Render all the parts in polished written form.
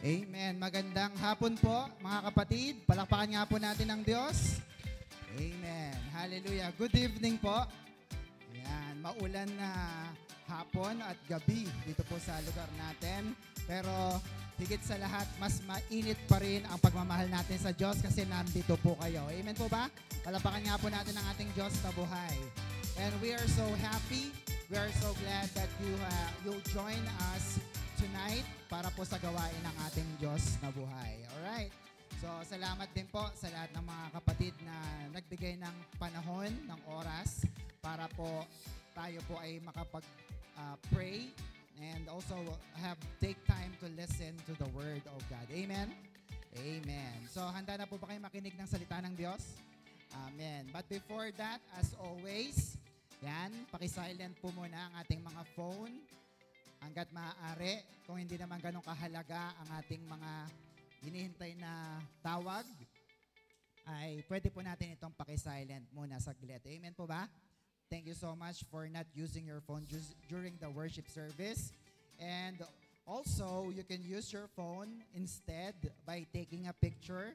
Amen. Magandang hapon po, mga kapatid. Palakpakan nga po natin ang Diyos. Amen. Hallelujah. Good evening po. Ayan, maulan na hapon at gabi dito po sa lugar natin. Pero higit sa lahat, mas mainit pa rin ang pagmamahal natin sa Diyos kasi nandito po kayo. Amen po ba? Palakpakan nga po natin ang ating Diyos na buhay. And we are so happy. We are so glad that you'll join us tonight para po sa gawain ng ating Diyos na buhay. Alright. So, salamat din po sa lahat ng mga kapatid na nagbigay ng panahon, ng oras para po tayo po ay makapag-pray and also take time to listen to the Word of God. Amen? Amen. So, handa na po ba kayo makinig ng salita ng Diyos? Amen. But before that, as always, yan, pakisilent po muna ang ating mga phone hanggat maaari. Kung hindi naman ganun kahalaga ang ating mga hinihintay na tawag, ay pwede po natin itong pakisilent muna saglit. Amen po ba? Thank you so much for not using your phone during the worship service. And also, you can use your phone instead by taking a picture.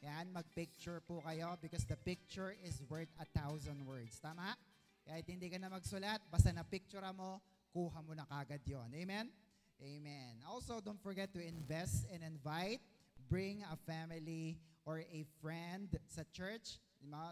Yan, mag-picture po kayo because the picture is worth 1,000 words. Tama? Kahit hindi ka na magsulat, basta na-picture mo, kuha mo na kagad yun. Amen? Amen. Also, don't forget to invest and invite. Bring a family or a friend sa church.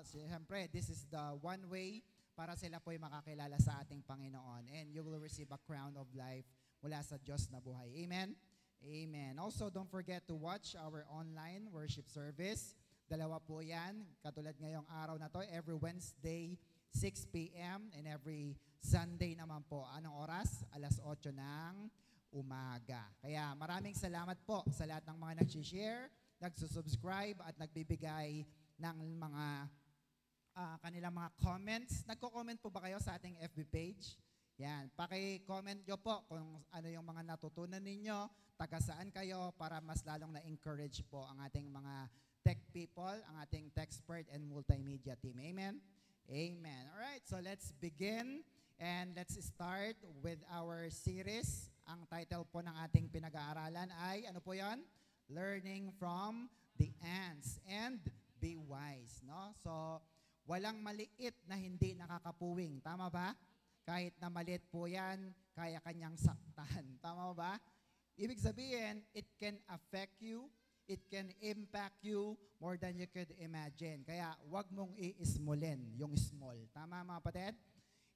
Siyempre, this is the one way para sila po'y makakilala sa ating Panginoon. And you will receive a crown of life mula sa Diyos na buhay. Amen? Amen. Also, don't forget to watch our online worship service. Dalawa po yan. Katulad ngayong araw na to, every Wednesday, 6 p.m. and every Sunday naman po. Anong oras? 8:00 ng umaga. Kaya maraming salamat po sa lahat ng mga nag-share, nagsusubscribe at nagbibigay ng mga kanilang mga comments. Nagko-comment po ba kayo sa ating FB page? Yan. Paki-comment nyo po kung ano yung mga natutunan ninyo, taga saan kayo para mas lalong na-encourage po ang ating mga tech people, ang ating tech expert and multimedia team. Amen? Amen. All right, so let's begin and let's start with our series. Ang title po ng ating pinag-aaralan ay, ano po yan? Learning from the ants and be wise. No? So, walang maliit na hindi nakakapuwing. Tama ba? Kahit na maliit po yan, kaya kanyang saktan. Tama ba? Ibig sabihin, it can affect you. It can impact you more than you could imagine. Kaya wag mong i-smallin yung small. Tama mga kapatid?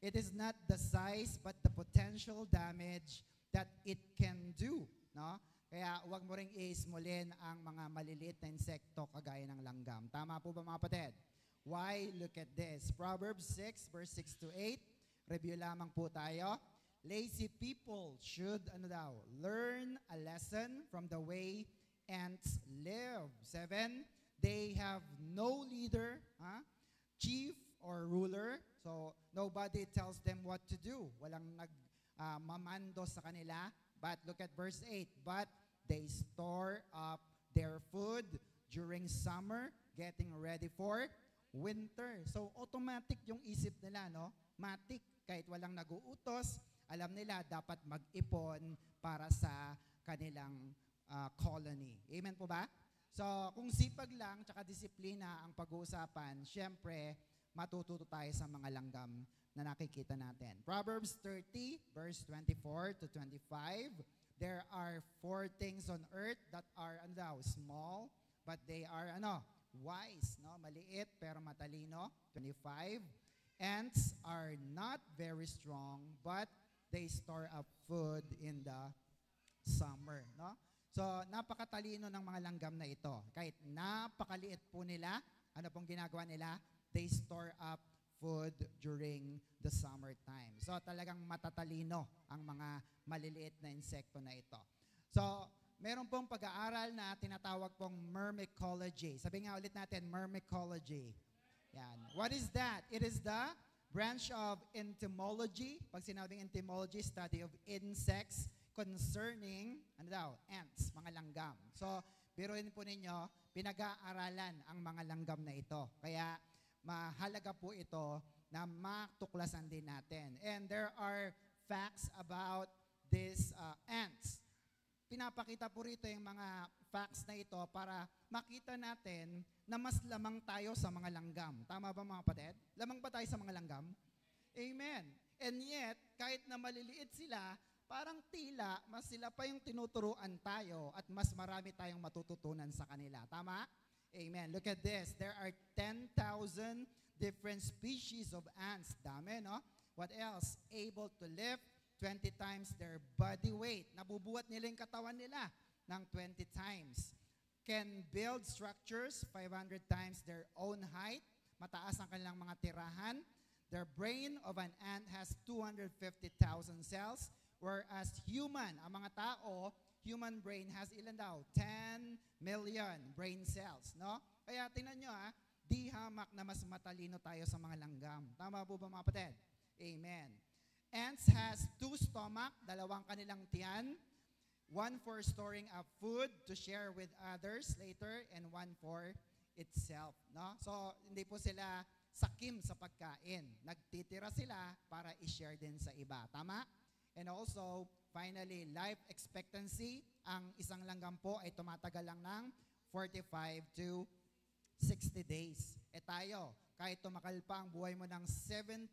It is not the size but the potential damage that it can do. No? Kaya wag mo ring i-smallin ang mga maliliit na insekto kagaya ng langgam. Tama po ba mga kapatid? Why? Look at this. Proverbs 6 verse 6 to 8. Review lamang po tayo. Lazy people should, learn a lesson from the way ants live. 7, they have no leader, chief or ruler. So, nobody tells them what to do. Walang mamando sa kanila. But look at verse 8. But they store up their food during summer, getting ready for winter. So, automatic yung isip nila, no? Matic. Kahit walang nag-uutos, alam nila dapat mag-ipon para sa kanilang colony. Amen po ba? So, kung sipag lang tsaka disiplina ang pag-uusapan, syempre, matututo tayo sa mga langgam na nakikita natin. Proverbs 30, verse 24 to 25. There are 4 things on earth that are small, but they are wise. No? Maliit pero matalino. 25. Ants are not very strong, but they store up food in the summer. No? So, napakatalino ng mga langgam na ito. Kahit napakaliit po nila, ano pong ginagawa nila? They store up food during the summertime. So, talagang matatalino ang mga maliliit na insekto na ito. So, meron pong pag-aaral na tinatawag pong myrmecology. Sabi nga ulit natin, myrmecology. Yan. What is that? It is the branch of entomology. Pag sinabing entomology, study of insects concerning, ants, mga langgam. So, biruin po ninyo, pinag-aaralan ang mga langgam na ito. Kaya, mahalaga po ito na matuklasan din natin. And there are facts about these ants. pinapakita po rito yung mga facts na ito para makita natin na mas lamang tayo sa mga langgam. Tama ba mga kapatid? Lamang ba tayo sa mga langgam? Amen. And yet, kahit na maliliit sila, parang tila, mas sila pa yung tinuturuan tayo at mas marami tayong matututunan sa kanila. Tama? Amen. Look at this. There are 10,000 different species of ants. Dami, no? What else? Able to lift 20 times their body weight. Nabubuhat nila yung katawan nila ng 20 times. Can build structures 500 times their own height. Mataas ang kanilang mga tirahan. The brain of an ant has 250,000 cells, whereas ang mga tao, human brain has ilan daw? 10 million brain cells, no? Kaya tingnan nyo di hamak na mas matalino tayo sa mga langgam. Tama po ba mga kapatid? Amen. Ants has 2 stomach, 2 kanilang tiyan, 1 for storing up food to share with others later, and 1 for itself, no? So, hindi po sila sakim sa pagkain. Nagtitira sila para i-share din sa iba. Tama? And also, finally, life expectancy. Ang isang langgam po ay tumatagal lang ng 45 to 60 days. Tayo, kahit tumakal pa ang buhay mo ng 70,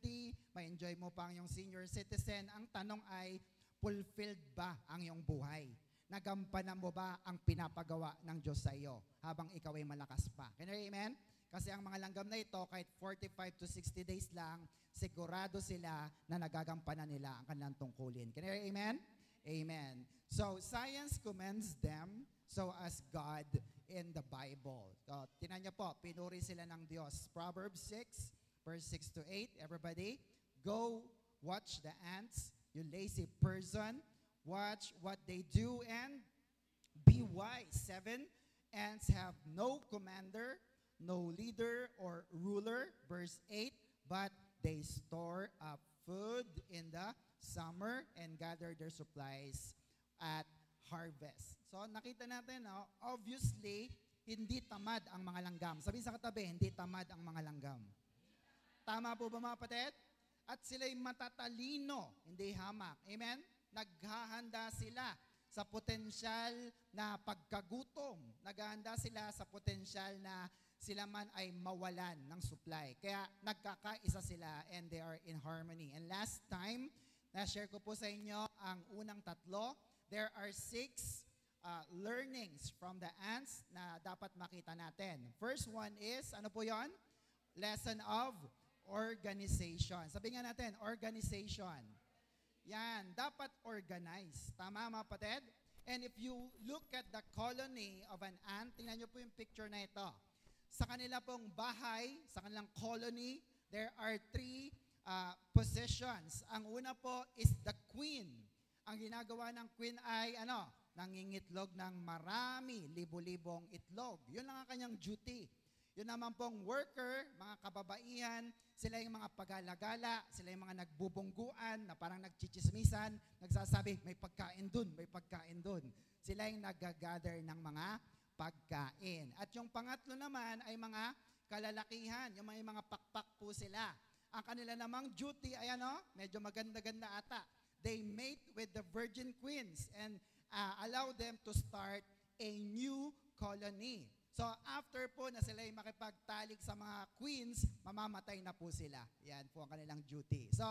ma-enjoy mo pa ang iyong senior citizen, ang tanong ay, fulfilled ba ang iyong buhay? Nagampanan mo ba ang pinapagawa ng Diyos sa iyo habang ikaw ay malakas pa? Can you amen? Kasi ang mga langgam na ito, kahit 45 to 60 days lang, sigurado sila na nagagampanan nila ang kanilang tungkulin. Can you hear amen? Amen. So, science commends them, so as God in the Bible. So, tinan niyo po, pinuri sila ng Diyos. Proverbs 6, verse 6 to 8. Everybody, go watch the ants, you lazy person. Watch what they do and be wise. 7, ants have no commander, no leader or ruler. Verse 8, but they store up food in the summer and gather their supplies at harvest. So nakita natin, obviously, hindi tamad ang mga langgam. Sabihin sa katabi, hindi tamad ang mga langgam. Tama po ba mga kapatid? At sila'y matatalino, hindi hamak. Amen? Naghahanda sila sa potensyal na pagkagutom. Naghahanda sila sa potensyal na sila man ay mawalan ng supply. Kaya nagkakaisa sila and they are in harmony. And last time, na-share ko po sa inyo ang unang 3. There are 6 learnings from the ants na dapat makita natin. First one is, ano po yon? Lesson of organization. Sabi nga natin, organization. Yan, dapat organize. Tama mga kapatid? And if you look at the colony of an ant, tingnan nyo po yung picture na ito. Sa kanila pong bahay, sa kanilang colony, there are 3 positions. Ang una po is the queen. Ang ginagawa ng queen ay nangingitlog ng marami, libo-libong itlog. Yun lang ang kanyang duty. Yun naman pong worker, mga kababaihan, sila yung mga pagalagala, sila yung mga nagbubungguan, na parang nagchichismisan, nagsasabi, may pagkain dun, may pagkain dun. Sila yung nag-gather ng mga pagkain. At yung pangatlo naman ay mga kalalakihan, yung mga pakpak po sila. Ang kanila namang duty ay medyo maganda-ganda ata. They mate with the virgin queens and allow them to start a new colony. So after po na sila ay makipagtalik sa mga queens, mamamatay na po sila. Yan po ang kanilang duty. So,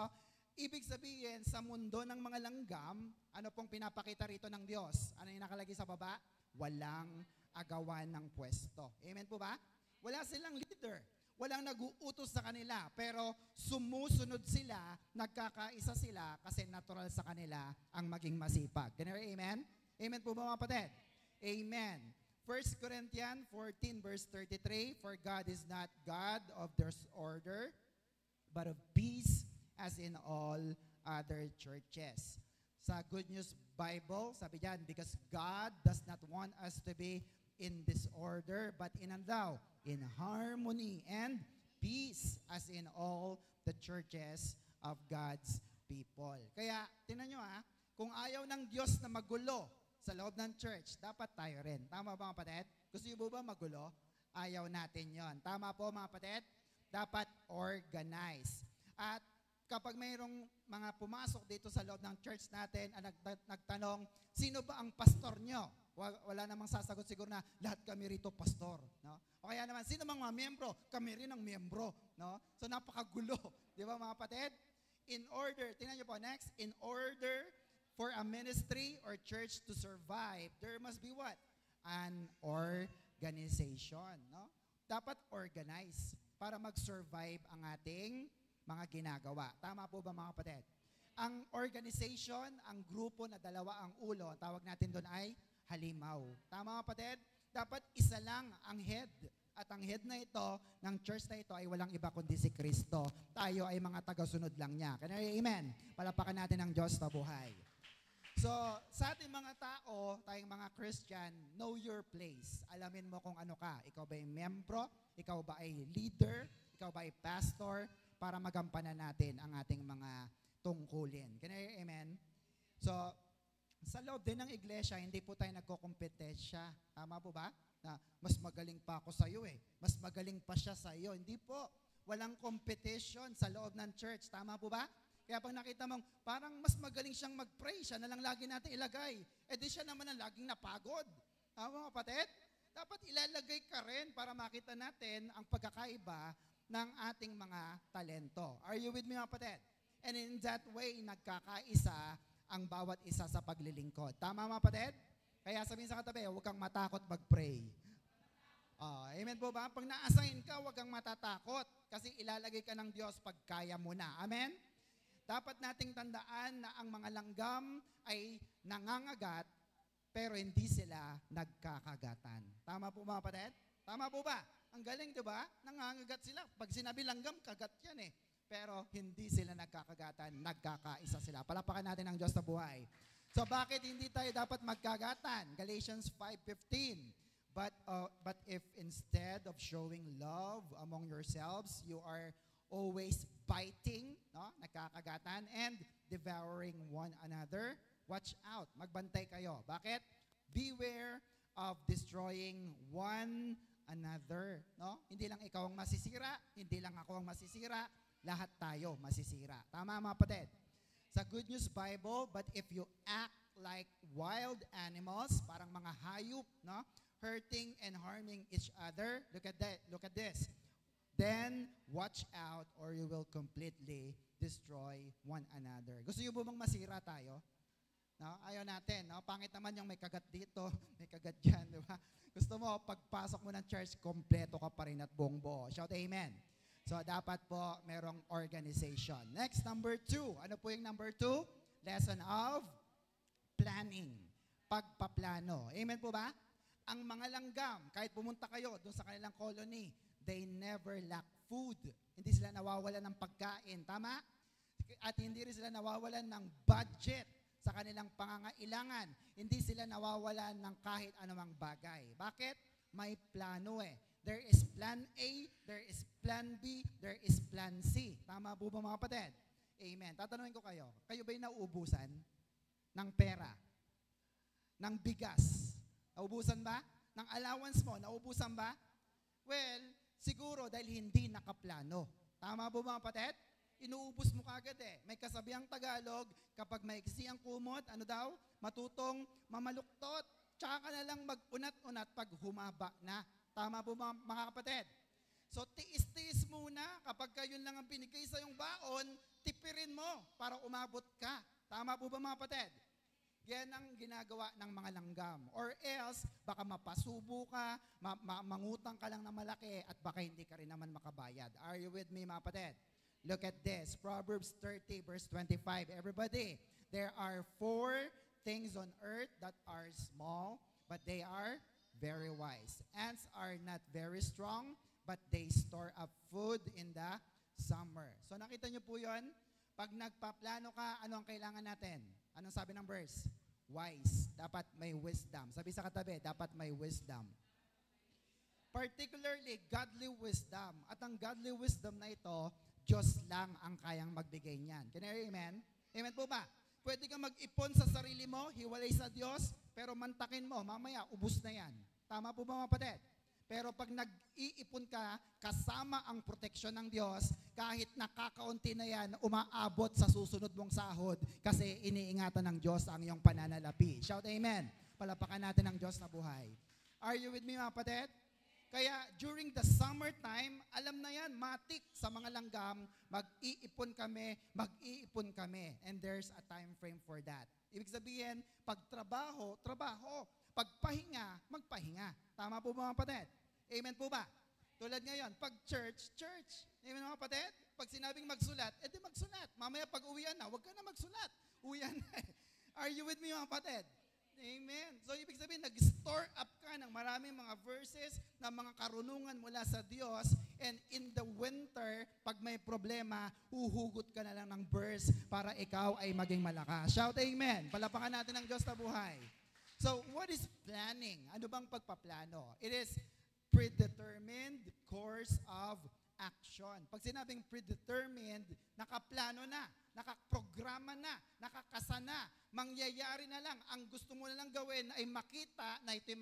ibig sabihin, sa mundo ng mga langgam, ano pong pinapakita rito ng Diyos? Ano yung nakalagay sa baba? Walang agawan ng pwesto. Amen po ba? Wala silang leader. Walang nag-uutos sa kanila. Pero sumusunod sila, nagkakaisa sila kasi natural sa kanila ang maging masipag. Can you hear amen? Amen po ba mga kapatid? Amen. 1 Corinthians 14 verse 33, for God is not God of disorder, but of peace, as in all other churches. Sa Good News Bible, sabi diyan, because God does not want us to be in disorder, but in harmony and peace, as in all the churches of God's people. Kaya, tingnan nyo kung ayaw ng Diyos na magulo sa loob ng church, dapat tayo rin. Tama ba mga kapatid? Gusto nyo ba magulo? Ayaw natin yon. Tama po mga kapatid? Dapat organize. At kapag mayroong mga pumasok dito sa loob ng church natin at nagtanong, sino ba ang pastor nyo? Wala namang sasagot siguro na lahat kami rito pastor. No? O kaya naman, sino mga miyembro? Kami rin ang miyembro. No? So napakagulo. Di ba mga kapatid? In order, tingnan nyo po, next, in order for a ministry or church to survive, there must be what? An organization. No? Dapat organize para mag-survive ang ating mga ginagawa. Tama po ba mga kapatid? Ang organization, ang grupo na dalawa ang ulo, ang tawag natin doon ay halimaw. Tama mga kapatid? Dapat isa lang ang head. At ang head na ito, ng church na ito ay walang iba kundi si Kristo. Tayo ay mga tagasunod lang niya. Kaya amen. Palapakan natin ang Diyos na buhay. So, sa ating mga tao, tayong mga Christian, know your place. Alamin mo kung ano ka. Ikaw ba ay membro? Ikaw ba ay leader? Ikaw ba ay pastor? Para magampanan natin ang ating mga tungkulin. Can I hear amen? So, sa loob din ng iglesia, hindi po tayo nagkokompetensya. Tama po ba? Na mas magaling pa ako sa iyo eh. Mas magaling pa siya sa iyo. Hindi po. Walang competition sa loob ng church. Tama po ba? Kaya pag nakita mong parang mas magaling siyang mag-pray, siya na lang lagi natin ilagay. Eh di siya naman ang laging napagod. Tama kapatid? Dapat ilalagay ka rin para makita natin ang pagkakaiba ng ating mga talento. Are you with me mga kapatid? And in that way, nagkakaisa ang bawat isa sa paglilingkod. Tama mga kapatid? Kaya sabihin sa katabi, huwag kang matakot mag-pray. Amen po ba? Pag na-assign ka, huwag kang matatakot kasi ilalagay ka ng Diyos pag kaya mo na. Amen? Dapat nating tandaan na ang mga langgam ay nangangagat pero hindi sila nagkakagatan. Tama po mga kapatid? Tama po ba? Ang galing, di ba? Nangangagat sila. Pag sinabi langgam, kagat yan eh. Pero hindi sila nagkakagatan, nagkakaisa sila. Palapakan natin ang Diyos na buhay. So bakit hindi tayo dapat magkagatan? Galatians 5:15. But if instead of showing love among yourselves, you are always biting, no? Nagkakagatan, and devouring one another, watch out. Magbantay kayo. Bakit? Beware of destroying one another, no? Hindi lang ikaw ang masisira, hindi lang ako ang masisira, lahat tayo masisira. Tama mga kapatid? Sa Good News Bible, but if you act like wild animals, parang mga hayop, no? Hurting and harming each other, look at this. Then watch out or you will completely destroy one another. Gusto niyo ba bang masira tayo? No? Ayaw natin, no? Pangit naman yung may kagat dito, may kagat dyan, di ba? Gusto mo, pagpasok mo ng church, kompleto ka pa rin at buong buo. Shout amen. So, dapat po merong organization. Next, number 2. Ano po yung number 2? Lesson of planning. Pagpaplano. Amen po ba? Ang mga langgam, kahit pumunta kayo doon sa kanilang colony, they never lack food. Hindi sila nawawalan ng pagkain. Tama? At hindi rin sila nawawalan ng budget sa kanilang pangangailangan. Hindi sila nawawalan ng kahit anumang bagay. Bakit? May plano eh. There is plan A, there is plan B, there is plan C. Tama po ba mga kapatid? Amen. Tatanungin ko kayo, kayo ba'y nauubusan ng pera? Ng bigas? Nauubusan ba? Ng allowance mo? Nauubusan ba? Well, siguro dahil hindi nakaplano. Tama po mga kapatid? Inuubos mo kagad eh. May kasabihang Tagalog, kapag maiksi ang kumot, ano daw? Matutong mamaluktot. Tsaka ka na lang mag-unat-unat pag humaba na. Tama po mga kapatid? So tiis-tiis muna. Kapag yun lang ang binigay sa yung baon, tipirin mo para umabot ka. Tama po ba mga kapatid? Yan ang ginagawa ng mga langgam. Or else, baka mapasubo ka, mangutang ka lang na malaki, at baka hindi ka rin naman makabayad. Are you with me mga kapatid? Look at this, Proverbs 30 verse 25. Everybody, there are 4 things on earth that are small, but they are very wise. Ants are not very strong, but they store up food in the summer. So nakita niyo po yun? Pag nagpaplano ka, ano ang kailangan natin? Anong sabi ng verse? Wise. Dapat may wisdom. Sabi sa katabi, dapat may wisdom. Particularly, godly wisdom. At ang godly wisdom na ito, Diyos lang ang kayang magbigay niyan. Can I hear amen? Amen po ba? Pwede kang mag-ipon sa sarili mo, hiwalay sa Diyos, pero mantakin mo, mamaya, ubus na yan. Tama po ba mga kapatid? Pero pag nag-iipon ka, kasama ang proteksyon ng Diyos, kahit nakakaunti na yan, umaabot sa susunod mong sahod kasi iniingatan ng Diyos ang iyong pananalapi. Shout amen. Palapakan natin ang Diyos na buhay. Are you with me, mga kapatid? Kaya during the summertime, alam na yan, matik sa mga langgam, mag-iipon kami, and there's a time frame for that. Ibig sabihin, pag trabaho, trabaho. Pag pahinga, magpahinga. Tama po ba, mga kapatid? Amen po ba? Tulad ngayon, pag church, church. Amen mga kapatid? Pag sinabing magsulat, edi magsulat. Mamaya pag uwian na, huwag ka na magsulat. Uwian na. Are you with me, mga kapatid? Amen. So, ibig sabihin, nag-store up ka ng maraming mga verses na mga karunungan mula sa Diyos, and in the winter, pag may problema, huhugot ka na lang ng verse para ikaw ay maging malakas. Shout amen. Palapakan natin ang Diyos na buhay. So, what is planning? Ano bang pagpaplano? It is predetermined course of action. Pag sinabing predetermined, nakaplano na, nakaprograma na, nakakasa na, mangyayari na lang. Ang gusto mo na lang gawin ay makita na ito'y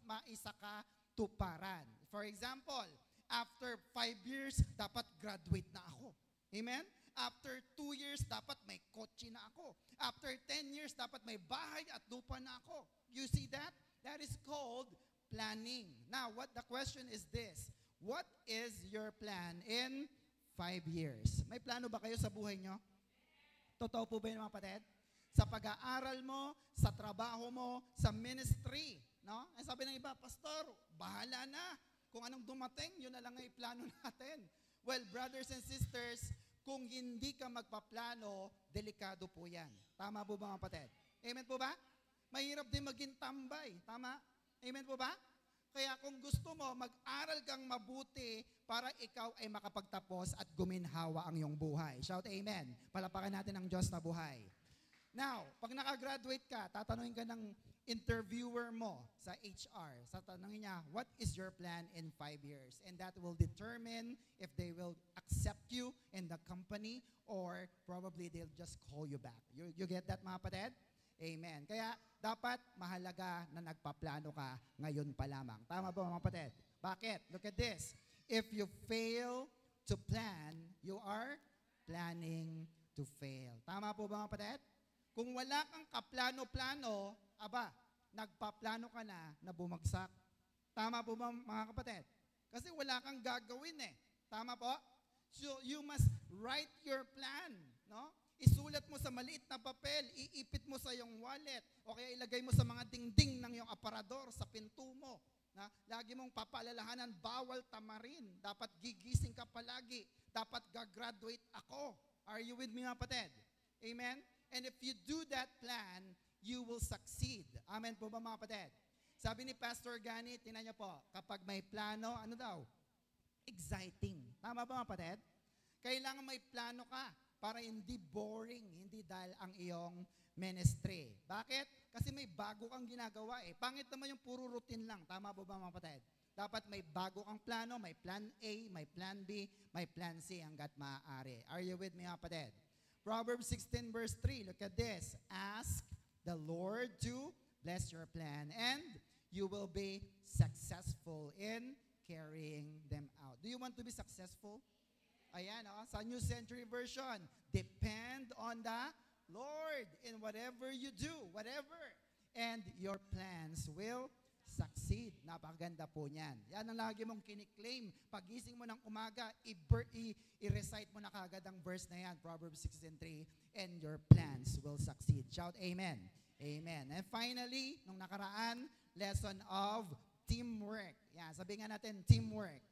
maisakatuparan. For example, after 5 years, dapat graduate na ako. Amen? After 2 years, dapat may kotse na ako. After 10 years, dapat may bahay at lupa na ako. You see that? That is called planning. Now, what the question is this? What is your plan in 5 years? May plano ba kayo sa buhay nyo? Totoo po ba yun, mga kapatid? Sa pag-aaral mo, sa trabaho mo, sa ministry. No? Ay sabi ng iba, Pastor, bahala na. Kung anong dumating, yun na lang ang plano natin. Well, brothers and sisters, kung hindi ka magpaplano, delikado po yan. Tama po ba, mga kapatid? Amen po ba? Mahirap din maging tambay. Tama? Amen po ba? Kaya kung gusto mo, mag-aral kang mabuti para ikaw ay makapagtapos at guminhawa ang iyong buhay. Shout amen. Palapakan natin ang Diyos na buhay. Now, pag nakagraduate ka, tatanungin ka ng interviewer mo sa HR. Tatanungin niya, what is your plan in 5 years? And that will determine if they will accept you in the company or probably they'll just call you back. You get that, mga kapatid? Amen. Kaya dapat mahalaga na nagpaplano ka ngayon pa lamang. Tama ba, mga kapatid? Bakit? Look at this. If you fail to plan, you are planning to fail. Tama po ba, mga kapatid? Kung wala kang kaplano-plano, nagpaplano ka na bumagsak. Tama po ba, mga kapatid? Kasi wala kang gagawin eh. Tama po? So you must write your plan, no? Isulat mo sa maliit na papel, iipit mo sa iyong wallet, o kaya ilagay mo sa mga dingding ng iyong aparador sa pinto mo. Na, lagi mong papaalalahanan, bawal tamarin. Dapat gigising ka palagi. Dapat gagraduate ako. Are you with me, mga kapatid? Amen? And if you do that plan, you will succeed. Amen po ba, mga kapatid? Sabi ni Pastor Gani, tingnan niyo po, kapag may plano, ano daw? Exciting. Tama ba, mga kapatid? Kailangan may plano ka para hindi boring, hindi dahil ang iyong ministry. Bakit? Kasi may bago kang ginagawa eh. Pangit naman yung puro routine lang. Tama po ba, mga kapatid? Dapat may bago kang plano, may plan A, may plan B, may plan C hanggat maaari. Are you with me, mga kapatid? Proverbs 16 verse 3, look at this. Ask the Lord to bless your plan and you will be successful in carrying them out. Do you want to be successful? Ayan, sa New Century Version, depend on the Lord in whatever you do, whatever, and your plans will succeed. Napakaganda po niyan. Yan ang lagi mong kiniklaim. Pagising mo ng umaga, i-recite mo na kagad ang verse na yan, Proverbs 16:3, and your plans will succeed. Shout amen. Amen. And finally, nung nakaraan, lesson of teamwork. Yan, sabihin nga natin, teamwork.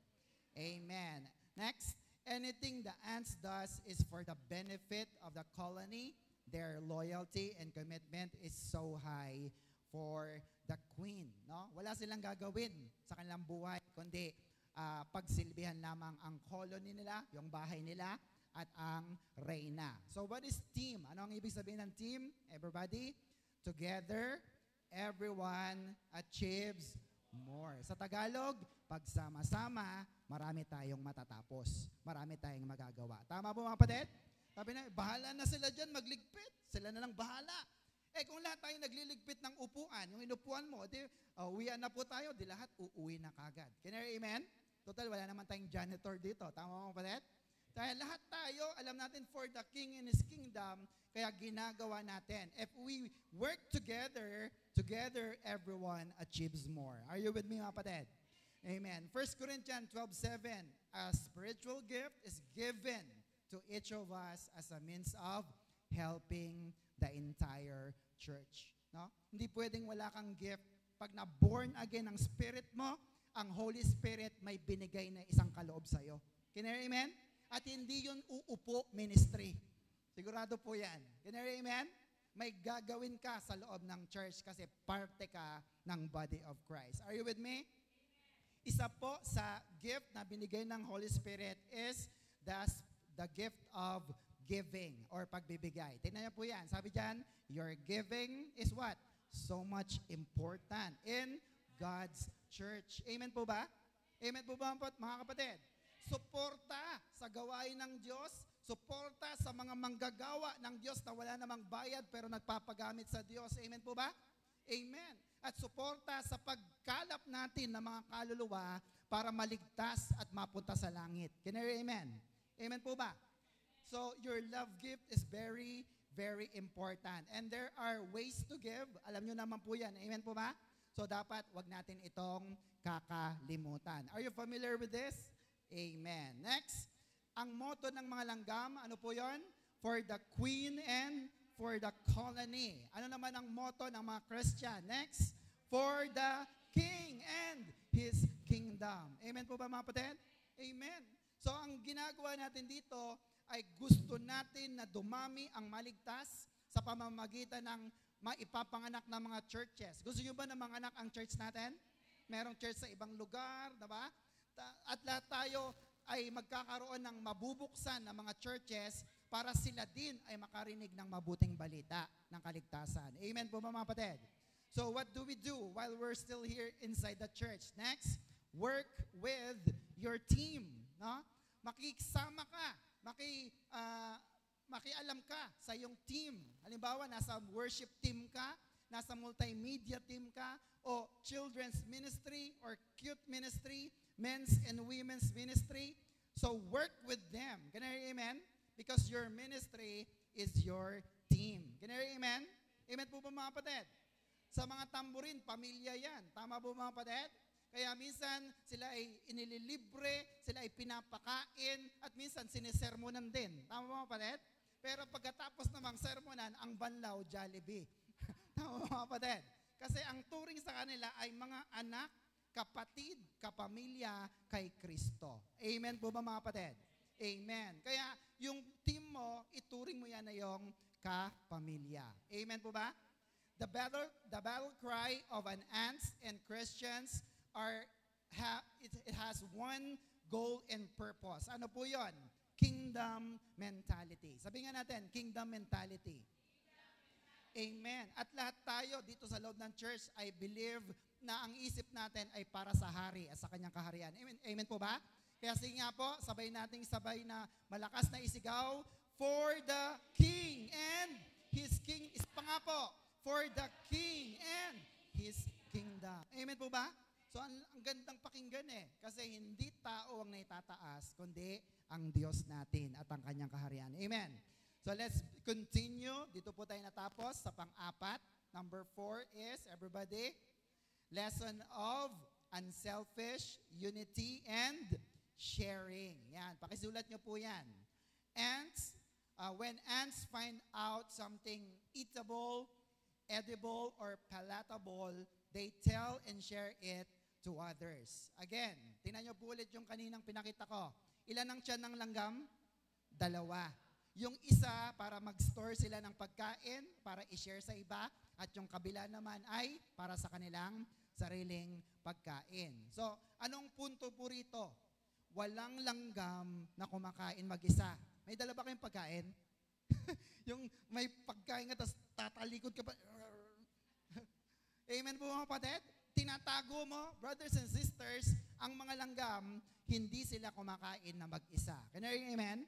Amen. Next, anything the ants does is for the benefit of the colony. Their loyalty and commitment is so high for the queen. No? Wala silang gagawin sa kanilang buhay, kundi pagsilbihan lamang ang colony nila, yung bahay nila, at ang reyna. So what is team? Ano ang ibig sabihin ng team? Everybody, together, everyone achieves more. Sa Tagalog, pagsama-sama, marami tayong matatapos. Marami tayong magagawa. Tama po, mga kapatid? Sabi na, bahala na sila dyan magligpit. Sila na lang bahala. Eh kung lahat tayo nagliligpit ng upuan, yung inupuan mo, di, uwian na po tayo, di lahat uuwi na kagad. Can you hear amen? Total, wala naman tayong janitor dito. Tama mo kapatid? Dahil lahat tayo, alam natin for the King and His kingdom, kaya ginagawa natin. If we work together, together everyone achieves more. Are you with me mga kapatid? Amen. 1 Corinthians 12:7, a spiritual gift is given to each of us as a means of helping the entire church. No? Hindi pwedeng wala kang gift. Pag na-born again ang spirit mo, ang Holy Spirit may binigay na isang kaloob sa'yo. Can you hear amen? At hindi yun uupo ministry. Sigurado po yan. Can you hear amen? May gagawin ka sa loob ng church kasi parte ka ng body of Christ. Are you with me? Isa po sa gift na binigay ng Holy Spirit is the gift of giving or pagbibigay. Tingnan niyo po yan. Sabi diyan, your giving is what? So much important in God's church. Amen po ba? Amen po ba mga kapatid? Suporta sa gawain ng Diyos, suporta sa mga manggagawa ng Diyos na wala namang bayad pero nagpapagamit sa Diyos. Amen po ba? Amen. At suporta sa pagkalap natin ng mga kaluluwa para maligtas at mapunta sa langit. Can you hear amen? Amen po ba? So, your love gift is very, very important. And there are ways to give. Alam nyo naman po yan. Amen po ba? So, dapat wag natin itong kakalimutan. Are you familiar with this? Amen. Next, ang motto ng mga langgam, ano po yon? For the Queen and for the colony. Ano naman ang motto ng mga Christian? Next, for the King and His kingdom. Amen po ba mga kapatid? Amen. So ang ginagawa natin dito ay gusto natin na dumami ang maligtas sa pamamagitan ng maipapanganak ng mga churches. Gusto nyo ba na manganak ang church natin? Merong church sa ibang lugar, diba? At lahat tayo ay magkakaroon ng mabubuksan na mga churches para sila din ay makarinig ng mabuting balita ng kaligtasan. Amen po ba mga kapatid? So what do we do while we're still here inside the church? Next, work with your team. No? Makikisama ka, makialam ka sa iyong team. Halimbawa, nasa worship team ka, nasa multimedia team ka, o children's ministry or youth ministry, men's and women's ministry. So work with them. Can I hear amen? Because your ministry is your team. Can I hear amen? Amen po ba mga kapatid? Sa mga tamburin, pamilya yan. Tama po mga kapatid? Kaya minsan sila ay inililibre, sila ay pinapakain, at minsan sinisermonan din. Tama po mga kapatid? Pero pagkatapos namang sermonan, ang banlaw, Jollibee. Tama po mga kapatid? Kasi ang turing sa kanila ay mga anak, kapatid, kapamilya kay Kristo. Amen po ba mga kapatid? Amen. Kaya yung team mo, ituring mo yan na yung kapamilya. Amen po ba? The battle cry of an ants and Christians it has one goal and purpose. Ano po yon? Kingdom mentality. Sabi nga natin, kingdom mentality. Amen. At lahat tayo dito sa loob ng church, I believe na ang isip natin ay para sa hari at sa kanyang kaharian. Amen, amen po ba? Kaya sige nga po, sabay na malakas na isigaw, for the King and His King. Isa pa nga po, for the King and His kingdom. Amen po ba? So ang gandang pakinggan kasi hindi tao ang naitataas, kundi ang Diyos natin at ang kanyang kaharian. Amen. So let's continue. Dito po tayo natapos sa pang-apat. Number 4 is, everybody, lesson of unselfish unity and sharing. Yan, pakisulat nyo po yan. Ants, when ants find out something eatable, edible, or palatable, they tell and share it to others. Again, tingnan nyo po ulit yung kaninang pinakita ko. Ilan ang tiyan ng langgam? 2. Yung isa, para mag-store sila ng pagkain, para i-share sa iba, at yung kabila naman ay para sa kanilang sariling pagkain. So, anong punto po rito? Walang langgam na kumakain mag-isa. May dala ba kayong pagkain? Yung may pagkain nga, tapos tatalikod ka pa. Amen po mga kapatid? Tinatago mo, brothers and sisters, ang mga langgam, hindi sila kumakain na mag-isa. Can you hear amen?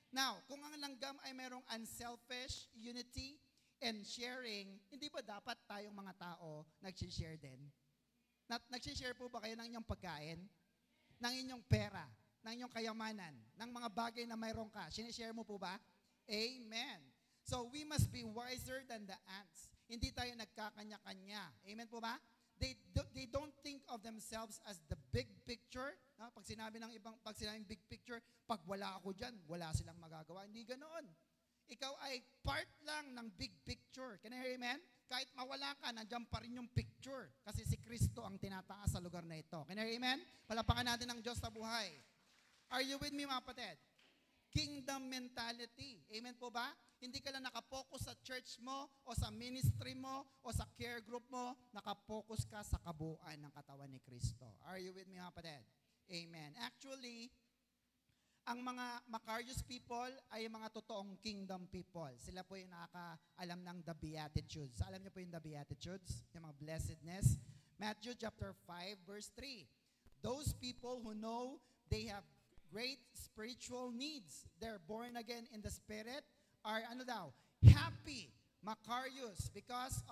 Now, kung ang langgam ay merong unselfish unity, and sharing, hindi ba dapat tayong mga tao nag-share din? Nag-share po ba kayo ng inyong pagkain? Ng inyong pera? Ng inyong kayamanan? Ng mga bagay na mayroon ka? Sinishare mo po ba? Amen. So we must be wiser than the ants. Hindi tayo nagkakanya-kanya. Amen po ba? They don't think of themselves as the big picture. No? Pag sinabing big picture, pag wala ako dyan, wala silang magagawa. Hindi ganoon. Ikaw ay part lang ng big picture. Can I hear amen? Kahit mawala ka, nandiyan pa rin yung picture. Kasi si Kristo ang tinataas sa lugar na ito. Can I hear amen? Palapakan natin ang Diyos sa buhay. Are you with me, mga kapatid? Kingdom mentality. Amen po ba? Hindi ka lang nakapokus sa church mo o sa ministry mo o sa care group mo. Nakapokus ka sa kabuuan ng katawan ni Kristo. Are you with me, mga kapatid? Amen. Actually, ang mga Macarius people ay mga totoong kingdom people. Sila po yung nakakaalam ng the Beatitudes. Alam niyo po yung the Beatitudes? Yung mga blessedness. Matthew chapter 5 verse 3. Those people who know they have great spiritual needs, they're born again in the Spirit, are happy, Macarius, because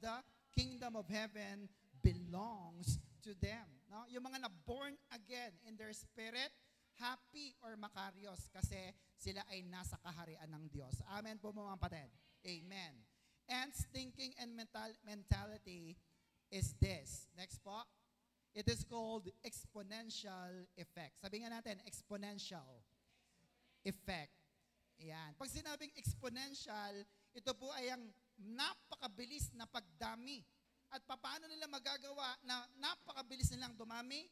the kingdom of heaven belongs to them. No? Yung mga na-born again in their spirit, happy or Macarius kasi sila ay nasa kaharian ng Diyos. Amen po mga kapatid. Amen. Ants thinking and mentality is this. Next po. It is called exponential effect. Sabi nga natin, exponential effect. Ayan. Pag sinabing exponential, ito po ay ang napakabilis na pagdami. At paano nila magagawa na napakabilis nilang dumami?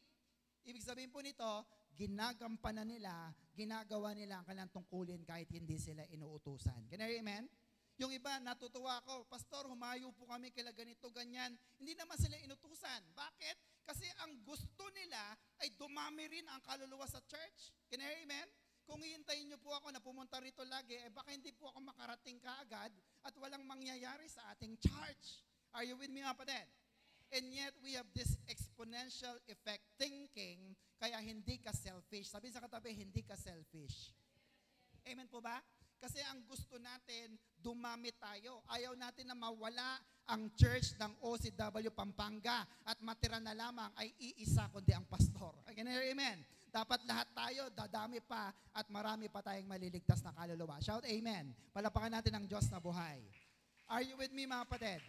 Ibig sabihin po nito, ginagampanan nila, ginagawa nila ang kanilang tungkulin kahit hindi sila inuutusan. Can I hear amen? Yung iba, natutuwa ako, Pastor, humayo po kami kila ganito, ganyan. Hindi naman sila inutusan. Bakit? Kasi ang gusto nila ay dumami rin ang kaluluwa sa church. Can I hear amen? Kung hihintayin niyo po ako na pumunta rito lagi, baka hindi po ako makarating kaagad at walang mangyayari sa ating church. Are you with me, mga kapatid? And yet, we have this exponential effect thinking, kaya hindi ka selfish. Sabi sa katabi, hindi ka selfish. Amen po ba? Kasi ang gusto natin, dumami tayo. Ayaw natin na mawala ang church ng OCW Pampanga at matira na lamang ay iisa kundi ang pastor. Can you hear amen? Dapat lahat tayo, dadami pa at marami pa tayong maliligtas na kaluluwa. Shout amen. Palapakan natin ang Diyos na buhay. Are you with me, mga kapatid?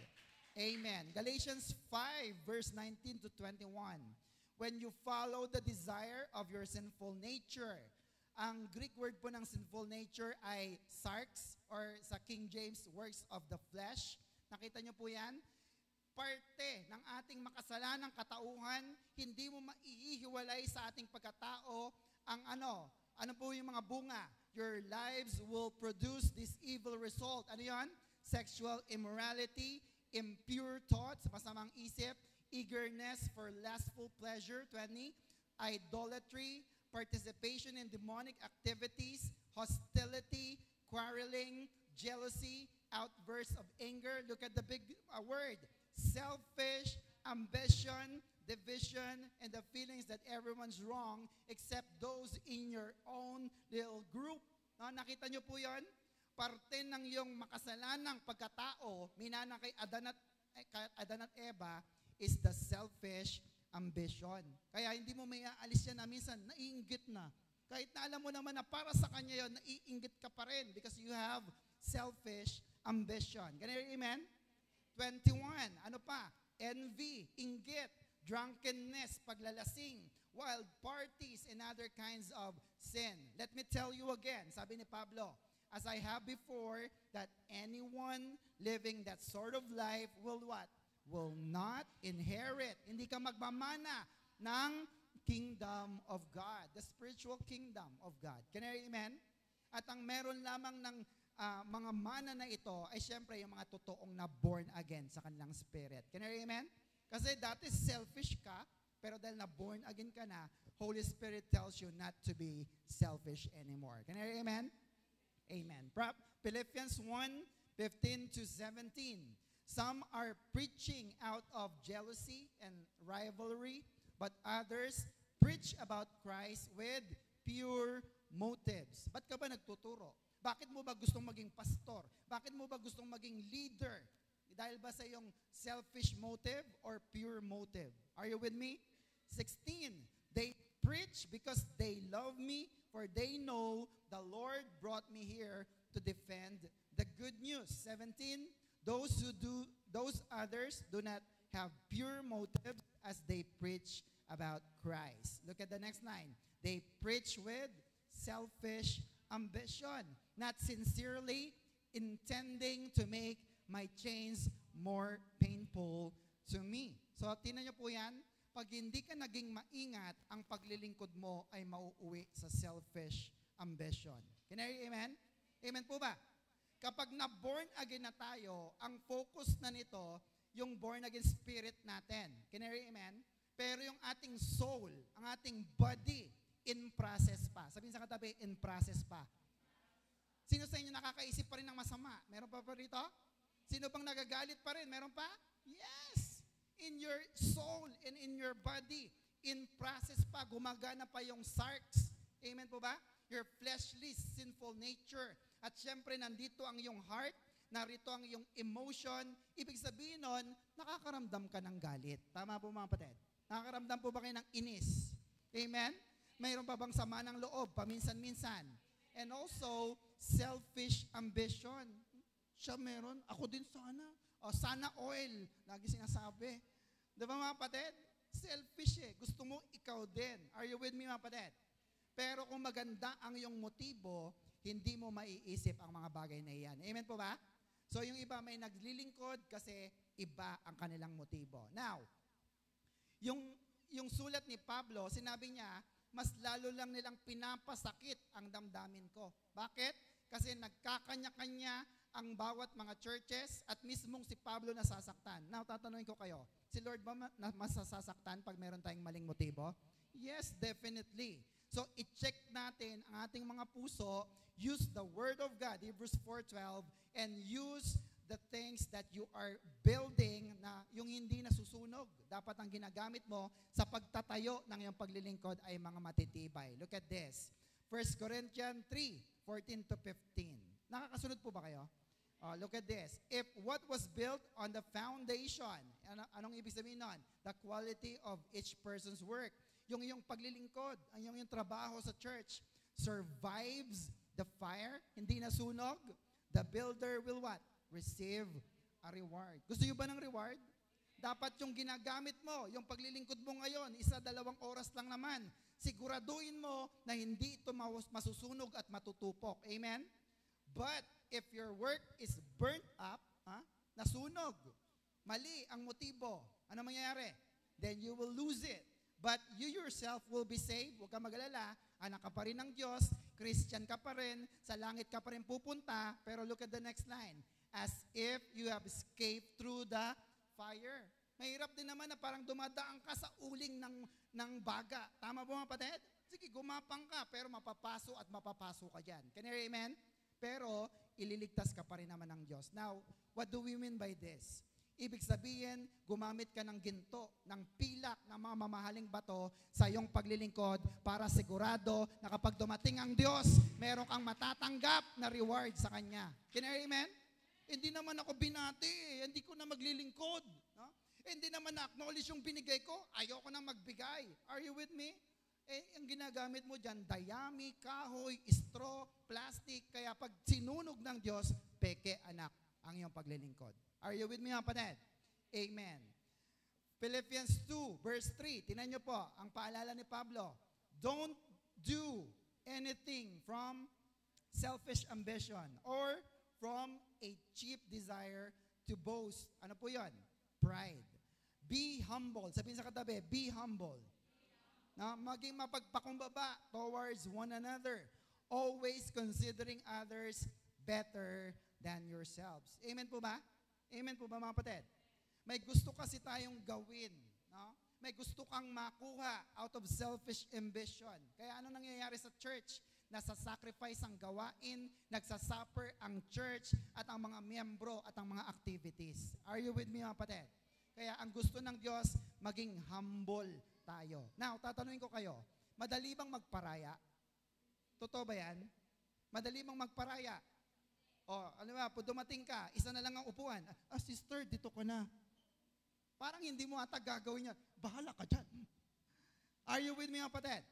Amen. Galatians 5 verse 19 to 21. When you follow the desire of your sinful nature. Ang Greek word po ng sinful nature ay sarx or sa King James, works of the flesh. Nakita niyo po yan? Parte ng ating makasalanang katauhan, hindi mo maihiwalay sa ating pagkatao ang ano po yung mga bunga. Your lives will produce this evil result. Ano yan? Sexual immorality, impure thoughts, masamang isip, eagerness for lustful pleasure, 20, idolatry, participation in demonic activities, hostility, quarreling, jealousy, outbursts of anger. Look at the big word. Selfish, ambition, division, and the feelings that everyone's wrong except those in your own little group. No, nakita nyo po yon? Parte ng iyong makasalanang pagkatao, minana kay Adan at Eva, is the selfish ambition. Kaya hindi mo may aalis yan na minsan, naiinggit na. Kahit na alam mo naman na para sa kanya yon, naiinggit ka pa rin because you have selfish ambition. Can you hear amen? 21, ano pa? Envy, inggit, drunkenness, paglalasing, wild parties, and other kinds of sin. Let me tell you again, sabi ni Pablo, as I have before, that anyone living that sort of life will what? Will not inherit. Hindi ka magmamana ng kingdom of God, the spiritual kingdom of God. Can I hear amen? At ang meron lamang ng mga mana na ito ay siyempre yung mga totoong na born again sa kanilang spirit. Can I hear amen? Kasi dati selfish ka, pero dahil na born again ka na, Holy Spirit tells you not to be selfish anymore. Can I hear amen? Amen. Philippians 1:15 to 17. Some are preaching out of jealousy and rivalry, but others preach about Christ with pure motives. Ba't ka ba nagtuturo? Bakit mo ba gustong maging pastor? Bakit mo ba gustong maging leader? Dahil ba sa iyong selfish motive or pure motive? Are you with me? 16, they preach because they love me, for they know the Lord brought me here to defend the good news. 17, those others do not have pure motives as they preach about Christ. Look at the next line. They preach with selfish ambition, not sincerely intending to make my chains more painful to me. So, tingnan niyo po yan. Pag hindi ka naging maingat, ang paglilingkod mo ay mauuwi sa selfish ambition. Can I hear amen? Amen po ba? Kapag na-born again na tayo, ang focus na nito, yung born again spirit natin. Can I hear amen? Pero yung ating soul, ang ating body, in process pa. Sabihin sa katabi, in process pa. Sino sa inyo nakakaisip pa rin ng masama? Meron pa rito? Sino bang nagagalit pa rin? Meron pa? Yes! In your soul and in your body, in process pa, gumagana pa yung sarks. Amen po ba? Your fleshly, sinful nature. At syempre, nandito ang iyong heart, narito ang iyong emotion. Ibig sabihin nun, nakakaramdam ka ng galit. Tama po mga kapatid? Nakakaramdam po ba kayo ng inis? Amen? Mayroon pa bang sama ng loob, paminsan-minsan? And also, selfish ambition. Siya meron, ako din sana. O sana oil, lagi sinasabi. Diba mga kapatid? Selfish eh. Gusto mo ikaw din. Are you with me mga kapatid? Pero kung maganda ang iyong motibo, hindi mo maiisip ang mga bagay na iyan. Amen po ba? So yung iba may naglilingkod kasi iba ang kanilang motibo. Now, yung sulat ni Pablo, sinabi niya, mas lalo lang nilang pinapasakit ang damdamin ko. Bakit? Kasi nagkakanya-kanya ang bawat mga churches at mismong si Pablo nasasaktan. Now, tatanungin ko kayo, si Lord ba masasaktan pag meron tayong maling motibo? Yes, definitely. So, i-check natin ang ating mga puso, use the Word of God, Hebrews 4:12, and use the things that you are building na yung hindi nasusunog. Dapat ang ginagamit mo sa pagtatayo ng iyong paglilingkod ay mga matitibay. Look at this. 1 Corinthians 3:14-15. Nakakasunod po ba kayo? Look at this. If what was built on the foundation, anong ibig sabihin nun? The quality of each person's work. Yung iyong paglilingkod, ang iyong trabaho sa church, survives the fire, hindi nasunog, the builder will what? Receive a reward. Gusto niyo ba ng reward? Dapat yung ginagamit mo, yung paglilingkod mo ngayon, 1-2 oras lang naman. Siguraduhin mo na hindi ito masusunog at matutupok. Amen? But if your work is burnt up, nasunog, mali ang motibo, ano mangyayari? Then you will lose it. But you yourself will be saved. Huwag ka mag-alala. Anak ka pa rin ng Diyos. Christian ka pa rin. Sa langit ka pa rin pupunta. Pero look at the next line. As if you have escaped through the fire. Mahirap din naman na parang dumadaan ka sa uling ng baga. Tama po mga kapatid? Sige, gumapang ka, pero mapapaso at mapapaso ka dyan. Can you hear amen? Pero ililigtas ka pa rin naman ng Diyos. Now, what do we mean by this? Ibig sabihin, gumamit ka ng ginto, ng pilak, ng mga mamahaling bato sa iyong paglilingkod para sigurado na kapag dumating ang Diyos, meron kang matatanggap na reward sa Kanya. Can you hear amen? Hindi naman ako binati, hindi ko na maglilingkod. No? Hindi naman na-acknowledge yung binigay ko, ayoko na magbigay. Are you with me? Ang ginagamit mo dyan, dayami, kahoy, straw, plastic, kaya pag sinunog ng Diyos, peke anak ang iyong paglilingkod. Are you with me, mga kapatid? Amen. Philippians 2, verse 3. Tingnan niyo po, ang paalala ni Pablo. Don't do anything from selfish ambition or from a cheap desire to boast. Ano po yon? Pride. Be humble. Sabihin sa katabi, be humble. Na maging mapagpakumbaba towards one another. Always considering others better than yourselves. Amen po ba? Amen po ba mga kapatid? May gusto kasi tayong gawin. No? May gusto kang makuha out of selfish ambition. Kaya ano nangyayari sa church? Nasa-sacrifice ang gawain, nagsasuffer ang church at ang mga miyembro at ang mga activities. Are you with me mga kapatid? Kaya ang gusto ng Diyos, maging humble tayo. Now, tatanungin ko kayo, madali bang magparaya? Totoo ba yan? Madali mong magparaya. O, ano ba, pag dumating ka, isa na lang ang upuan. Sister, dito ka na. Parang hindi mo ata gagawin niya. Bahala ka dyan. Are you with me, kapatid?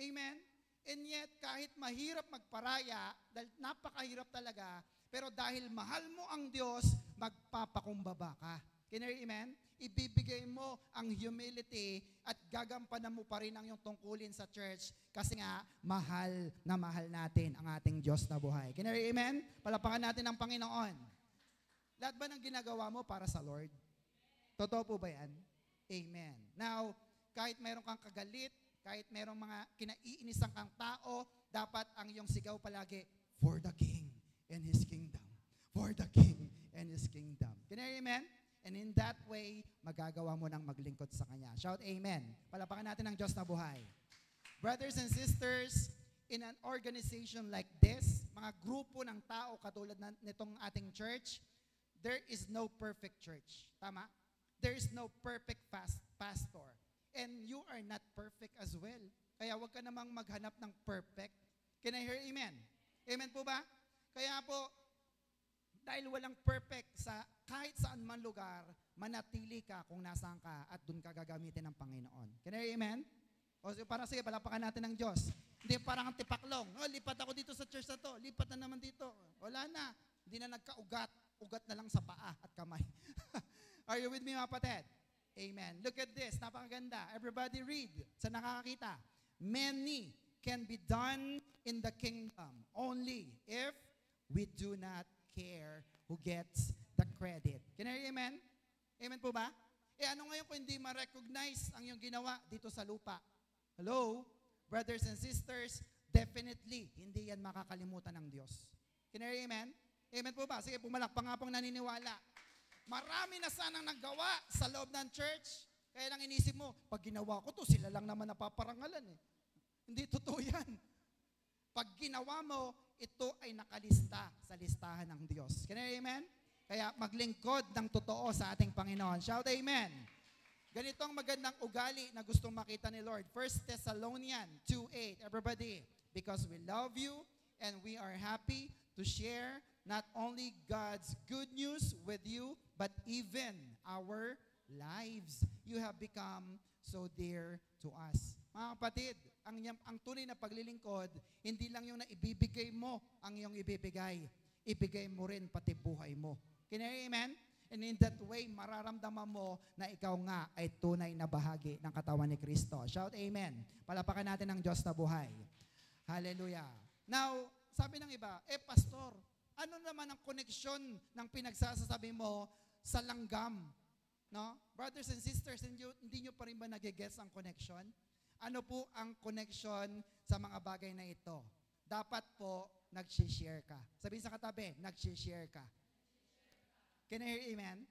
Amen? And yet, kahit mahirap magparaya, dahil napakahirap talaga, pero dahil mahal mo ang Diyos, magpapakumbaba ka. Can you hear, amen? Ibibigay mo ang humility at gagampanan mo pa rin ang iyong tungkulin sa church kasi nga, mahal na mahal natin ang ating Diyos na buhay. Can you hear, amen? Palapakan natin ang Panginoon. Lahat ba ng ginagawa mo para sa Lord? Totoo po ba yan? Amen. Now, kahit meron kang kagalit, kahit merong mga kinaiinisan kang tao, dapat ang iyong sigaw palagi, for the King and His kingdom. For the King and His kingdom. Can you hear, amen? And in that way, magagawa mo nang maglingkod sa Kanya. Shout amen. Palapakan natin ang Diyos na buhay. Brothers and sisters, in an organization like this, mga grupo ng tao katulad nitong ating church, there is no perfect church. Tama? There is no perfect pastor. And you are not perfect as well. Kaya huwag ka namang maghanap ng perfect. Can I hear amen? Amen po ba? Kaya po, dahil walang perfect sa kahit saan man lugar, manatili ka kung nasaan ka at dun ka gagamitin ng Panginoon. Can I hear amen? O parang sige, palapakan natin ng Diyos. Hindi parang ang tipaklong. Lipat ako dito sa church na to. Lipat na naman dito. Wala na. Hindi na nagka-ugat. Ugat na lang sa paa at kamay. Are you with me, mga kapatid? Amen. Look at this. Napakaganda. Everybody read. Sa nakakakita. Many can be done in the kingdom only if we do not care who gets the credit. Can I hear amen? Amen po ba? Ano ngayon kung hindi ma-recognize ang iyong ginawa dito sa lupa? Hello? Brothers and sisters, definitely, hindi yan makakalimutan ng Diyos. Can I hear amen? Amen po ba? Sige, pumalakpak nga pong naniniwala. Marami na sanang naggawa sa loob ng church. Kaya lang inisip mo, pag ginawa ko to, sila lang naman napaparangalan eh. Hindi totoo yan. Pag ginawa mo, ito ay nakalista sa listahan ng Diyos. Can you amen? Kaya maglingkod ng totoo sa ating Panginoon. Shout amen. Ganito ang magandang ugali na gustong makita ni Lord. 1 Thessalonians 2:8. Everybody, because we love you and we are happy to share not only God's good news with you, but even our lives. You have become so dear to us. Mga kapatid, ang tunay na paglilingkod, hindi lang yung naibibigay mo ang iyong ibibigay. Ibigay mo rin pati buhay mo. Can you hear amen? And in that way, mararamdaman mo na ikaw nga ay tunay na bahagi ng katawan ni Kristo. Shout amen. Palapakan natin ang Diyos na buhay. Hallelujah. Now, sabi ng iba, pastor, ano naman ang koneksyon ng pinagsasabi mo sa langgam? No? Brothers and sisters, hindi nyo pa rin ba nagigets ang connection? Ano po ang connection sa mga bagay na ito? Dapat po, nag-share ka. Sabihin sa katabi, nag-share ka. Can I hear amen?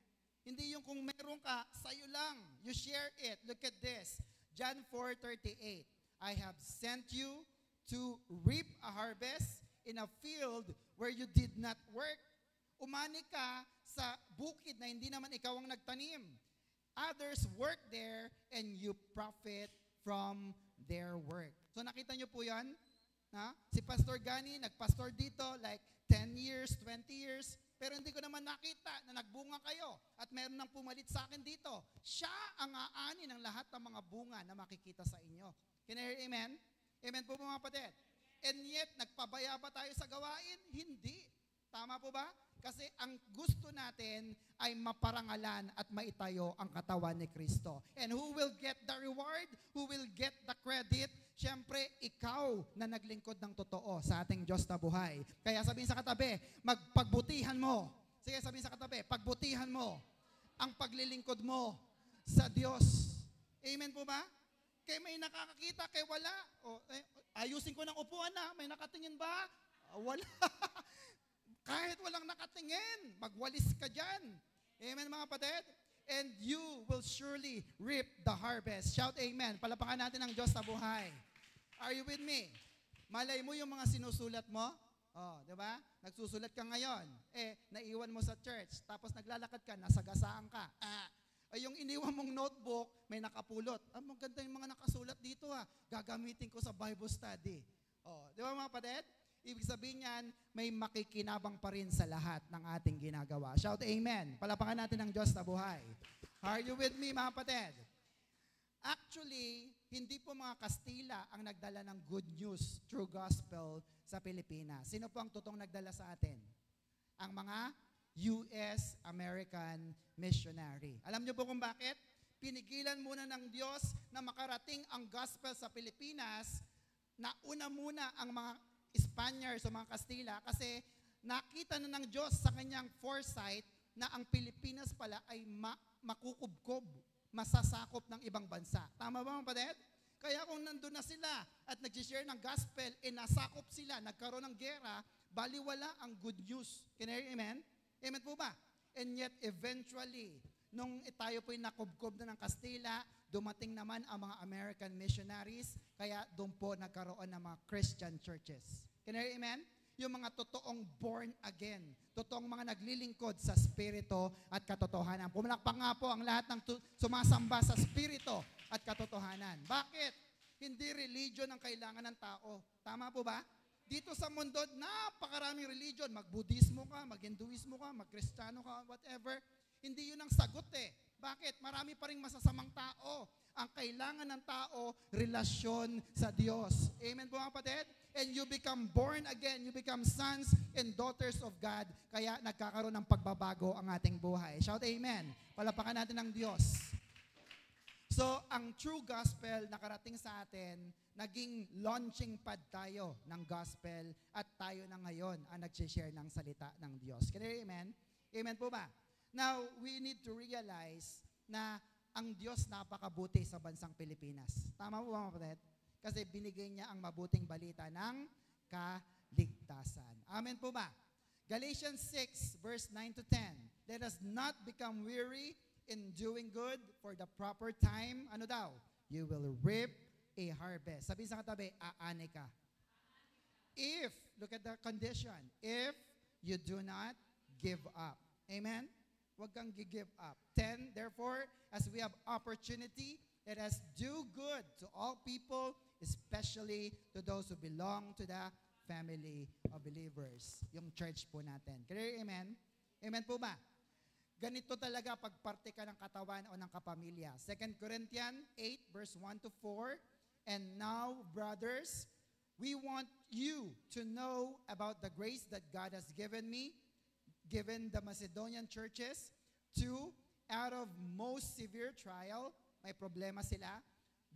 Hindi yung kung meron ka, sa'yo lang. You share it. Look at this. John 4:38. I have sent you to reap a harvest in a field where you did not work. Umani ka sa bukid na hindi naman ikaw ang nagtanim. Others work there and you profit from their work. So nakita nyo po yan? Si Pastor Gani, nagpastor dito like 10 years, 20 years, pero hindi ko naman nakita na nagbunga kayo at meron nang pumalit sa akin dito. Siya ang aani ng lahat ng mga bunga na makikita sa inyo. Can I hear amen? Amen po mga kapatid. And yet, nagpabaya ba tayo sa gawain? Hindi. Tama po ba? Kasi ang gusto natin ay maparangalan at maitayo ang katawan ni Kristo. And who will get the reward? Who will get the credit? Siyempre, ikaw na naglingkod ng totoo sa ating Diyos na buhay. Kaya sabihin sa katabi, magpagbutihan mo. Sige, sabihin sa katabi, pagbutihan mo ang paglilingkod mo sa Diyos. Amen po ba? Kaya may nakakakita, kaya wala. Ayusin ko ng upuan na, may nakatingin ba? Wala. Kahit walang nakatingin, magwalis ka dyan. Amen mga kapatid? And you will surely reap the harvest. Shout amen. Palapakan natin ang Diyos sa buhay. Are you with me? Malay mo yung mga sinusulat mo? Di ba? Nagsusulat ka ngayon. Naiwan mo sa church. Tapos naglalakad ka, nasagasaan ka. Yung iniwan mong notebook, may nakapulot. Maganda yung mga nakasulat dito Gagamitin ko sa Bible study. Di ba mga kapatid? ibig sabihin niyan, may makikinabang pa rin sa lahat ng ating ginagawa. Shout amen. Palapakan natin ang Diyos na buhay. Are you with me, mga kapatid? Actually, hindi po mga Kastila ang nagdala ng good news through gospel sa Pilipinas. Sino po ang totoong nagdala sa atin? Ang mga US American missionary. Alam niyo po kung bakit? Pinigilan muna ng Diyos na makarating ang gospel sa Pilipinas. Nauna muna ang mga Spaniards o mga Kastila kasi nakita na ng Diyos sa kanyang foresight na ang Pilipinas pala ay makukubkob, masasakop ng ibang bansa. Tama ba, mga kapatid? Kaya kung nandun na sila at nag-share ng gospel, nasakop sila, nagkaroon ng gera, baliwala ang good news. Can you hear, amen? Amen po ba? And yet, eventually, nung tayo po'y nakubkob na ng Kastila, dumating naman ang mga American missionaries, kaya doon po nagkaroon ng mga Christian churches. Can you hear, amen? Yung mga totoong born again, totoong mga naglilingkod sa spirito at katotohanan. Pumalakpak nga po ang lahat ng sumasamba sa spirito at katotohanan. Bakit? Hindi religion ang kailangan ng tao. Tama po ba? Dito sa mundo, napakaraming religion. Mag-Budismo ka, mag-Hinduismo ka, mag-Kristiyano ka, whatever. Hindi yun ang sagot eh. Bakit? Marami pa rin masasamang tao. Ang kailangan ng tao, relasyon sa Diyos. Amen po mga kapatid? And you become born again. You become sons and daughters of God. Kaya nagkakaroon ng pagbabago ang ating buhay. Shout amen. Palapakan natin ang Diyos. So, ang true gospel nakarating sa atin, naging launching pad tayo ng gospel at tayo na ngayon ang nag-share ng salita ng Diyos. Can you hear amen? Amen po ba? Now, we need to realize na ang Diyos napakabuti sa bansang Pilipinas. Tama po ba, mga kapatid? Kasi binigay niya ang mabuting balita ng kaligtasan. Amen po ba? Galatians 6, verse 9 to 10. Let us not become weary in doing good, for the proper time, ano daw? You will reap a harvest. Sabihin sa katabi, aane ka. If, look at the condition, if you do not give up. Amen? Huwag kang give up. 10, therefore, as we have opportunity, let us do good to all people, especially to those who belong to the family of believers. Yung church po natin. Clear, amen? Amen po ba? Ganito talaga pagparte ka ng katawan o ng kapamilya. 2 Corinthians 8, verse 1 to 4. And now, brothers, we want you to know about the grace that God has given me, given the Macedonian churches, to, out of most severe trial, may problema sila,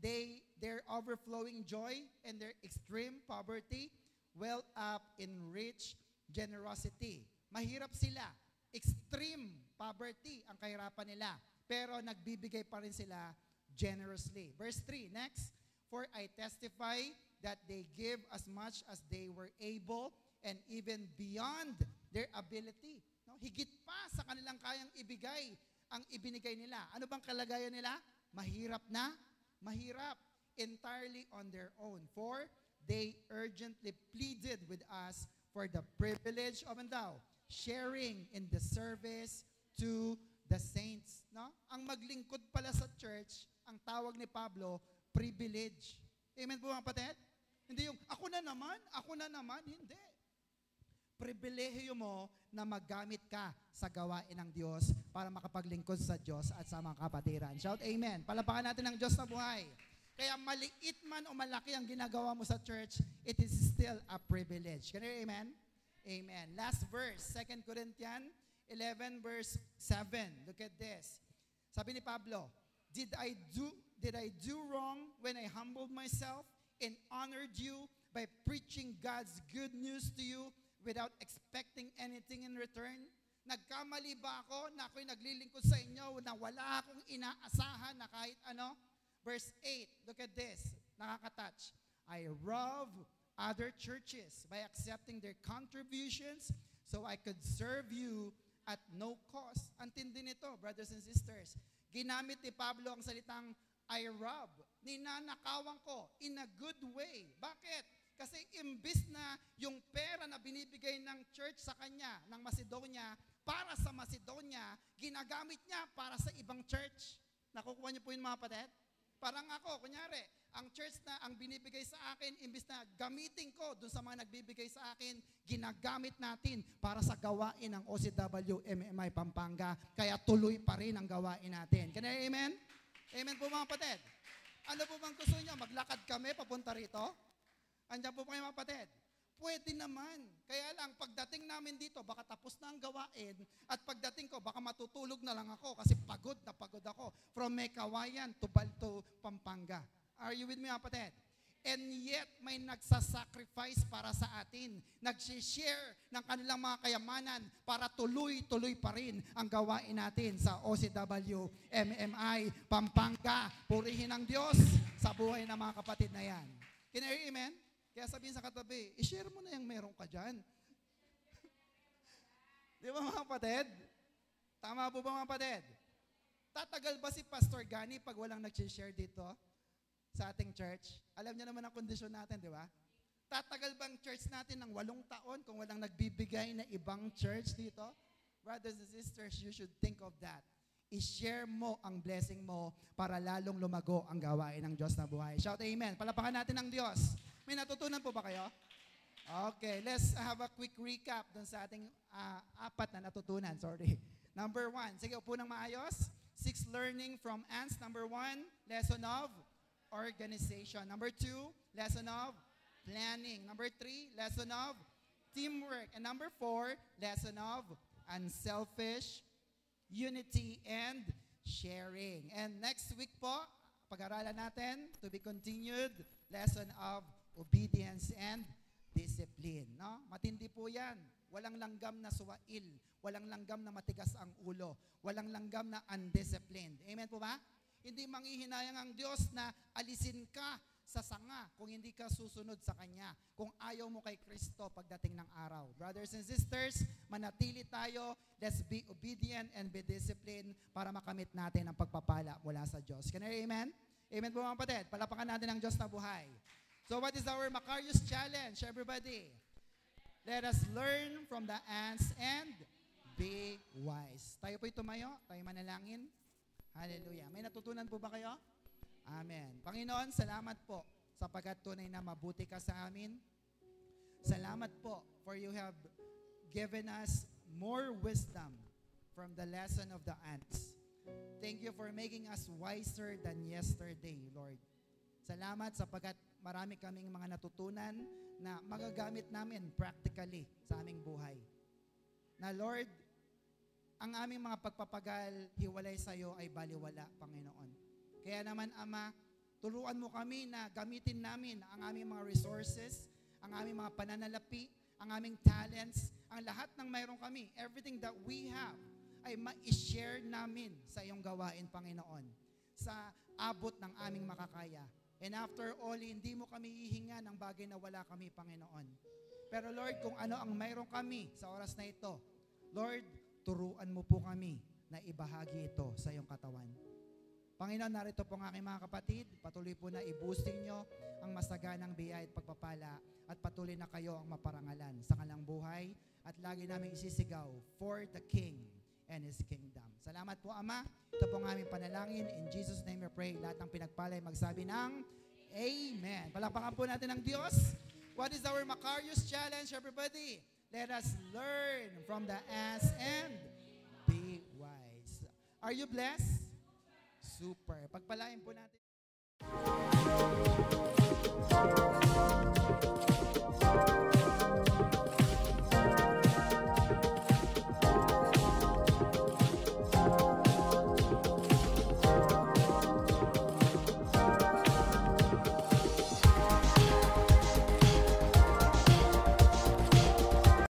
their overflowing joy and their extreme poverty well up in rich generosity. Mahirap sila. Extreme poverty ang kahirapan nila. Pero nagbibigay pa rin sila generously. Verse 3, next. For I testify that they give as much as they were able and even beyond their ability. No? Higit pa sa kanilang kayang ibigay ang ibinigay nila. Ano bang kalagayan nila? Mahirap na? Mahirap. Entirely on their own. For they urgently pleaded with us for the privilege of sharing in the service to the saints. No? Ang maglingkod pala sa church, ang tawag ni Pablo, privilege. Amen po mga kapatid? Hindi yung, ako na naman, hindi. Pribilehiyo mo na maggamit ka sa gawain ng Diyos para makapaglingkod sa Diyos at sa mga kapatiran. Shout amen. Palapakan natin ang Diyos na buhay. Kaya maliit man o malaki ang ginagawa mo sa church, it is still a privilege. Can you hear amen? Amen. Last verse, 2 Corinthians 11 verse 7. Look at this. Sabi ni Pablo, Did I do wrong when I humbled myself and honored you by preaching God's good news to you without expecting anything in return? Nagkamali ba ako na ako'y naglilingkod sa inyo na wala akong inaasahan na kahit ano? Verse 8, look at this. Nakaka-touch. I rob other churches by accepting their contributions so I could serve you at no cost. Ang tindi nito, brothers and sisters. Ginamit ni Pablo ang salitang I rob. Ninanakawan ko in a good way. Bakit? Kasi imbis na yung pera na binibigay ng church sa kanya, ng Macedonia, para sa Macedonia, ginagamit niya para sa ibang church. Nakukuha niyo po yun mga kapatid? Parang ako, kunyari, ang church na ang binibigay sa akin, imbis na gamitin ko dun sa mga nagbibigay sa akin, ginagamit natin para sa gawain ng OCW MMI Pampanga. Kaya tuloy pa rin ang gawain natin. Can I amen? Amen po mga kapatid. Ano po bang gusto niyo? Maglakad kami papunta rito? Andiyan po kayo mga kapatid. Pwede naman. Kaya lang, pagdating namin dito, baka tapos na ang gawain, at pagdating ko, baka matutulog na lang ako kasi pagod na pagod ako. From Mekawayan to Pampanga. Are you with me, kapatid? And yet, may nagsasacrifice para sa atin. Nag-share ng kanilang mga kayamanan para tuloy-tuloy pa rin ang gawain natin sa OCW, MMI, Pampanga. Purihin ang Diyos sa buhay ng mga kapatid na yan. Can I hear amen? Kaya sabihin sa katabi, i-share mo na yung meron ka dyan. Di ba mga kapatid? Tama po ba mga kapatid? Tatagal ba si Pastor Gani pag walang nag-share dito sa ating church? Alam niyo naman ang kondisyon natin, di ba? Tatagal bang church natin ng 8 taon kung walang nagbibigay na ibang church dito? Brothers and sisters, you should think of that. I-share mo ang blessing mo para lalong lumago ang gawain ng Diyos na buhay. Shout amen. Palapakan natin ang Diyos. May natutunan po ba kayo? Okay, let's have a quick recap dun sa ating 4 na natutunan. Sorry. Number 1, sige, upo ng maayos. 6 learning from ants. Number 1, lesson of organization. Number 2, lesson of planning. Number 3, lesson of teamwork. And number 4, lesson of unselfish unity and sharing. And next week po, pag-aralan natin, to be continued, lesson of obedience and discipline. No? Matindi po yan. Walang langgam na suwail. Walang langgam na matigas ang ulo. Walang langgam na undisciplined. Amen po ba? Hindi manghihinayang ang Diyos na alisin ka sa sanga kung hindi ka susunod sa Kanya. Kung ayaw mo kay Kristo pagdating ng araw. Brothers and sisters, manatili tayo. Let's be obedient and be disciplined para makamit natin ang pagpapala mula sa Diyos. Can I amen? Amen po mga kapatid. Palapakan natin ang Diyos na buhay. So what is our Macarius challenge, everybody? Let us learn from the ants and be wise. Tayo po'y tumayo, tayo manalangin. Hallelujah. May natutunan po ba kayo? Amen. Panginoon, salamat po sapagkat tunay na mabuti ka sa amin. Salamat po for you have given us more wisdom from the lesson of the ants. Thank you for making us wiser than yesterday, Lord. Salamat sapagkat marami kaming mga natutunan na magagamit namin practically sa aming buhay. Na Lord, ang aming mga pagpapagal, hiwalay sa iyo ay baliwala, Panginoon. Kaya naman, Ama, turuan mo kami na gamitin namin ang aming mga resources, ang aming mga pananalapi, ang aming talents, ang lahat ng mayroon kami, everything that we have, ay ma-share namin sa iyong gawain, Panginoon, sa abot ng aming makakaya. And after all, hindi mo kami hihinga ng bagay na wala kami, Panginoon. Pero Lord, kung ano ang mayroon kami sa oras na ito, Lord, turuan mo po kami na ibahagi ito sa iyong katawan. Panginoon, narito po ang aking mga kapatid. Patuloy po na i-boosting nyo ang masaganang biyaya at pagpapala at patuloy na kayo ang maparangalan sa kanilang buhay at lagi namin isisigaw for the King and His kingdom. Salamat po, Ama. Ito po ang aming panalangin. In Jesus' name we pray. Lahat ng pinagpalay magsabi ng Amen. Palakpakan po natin ang Diyos. What is our Macarius challenge, everybody? Let us learn from the ants and be wise. Are you blessed? Super. Pagpalain po natin.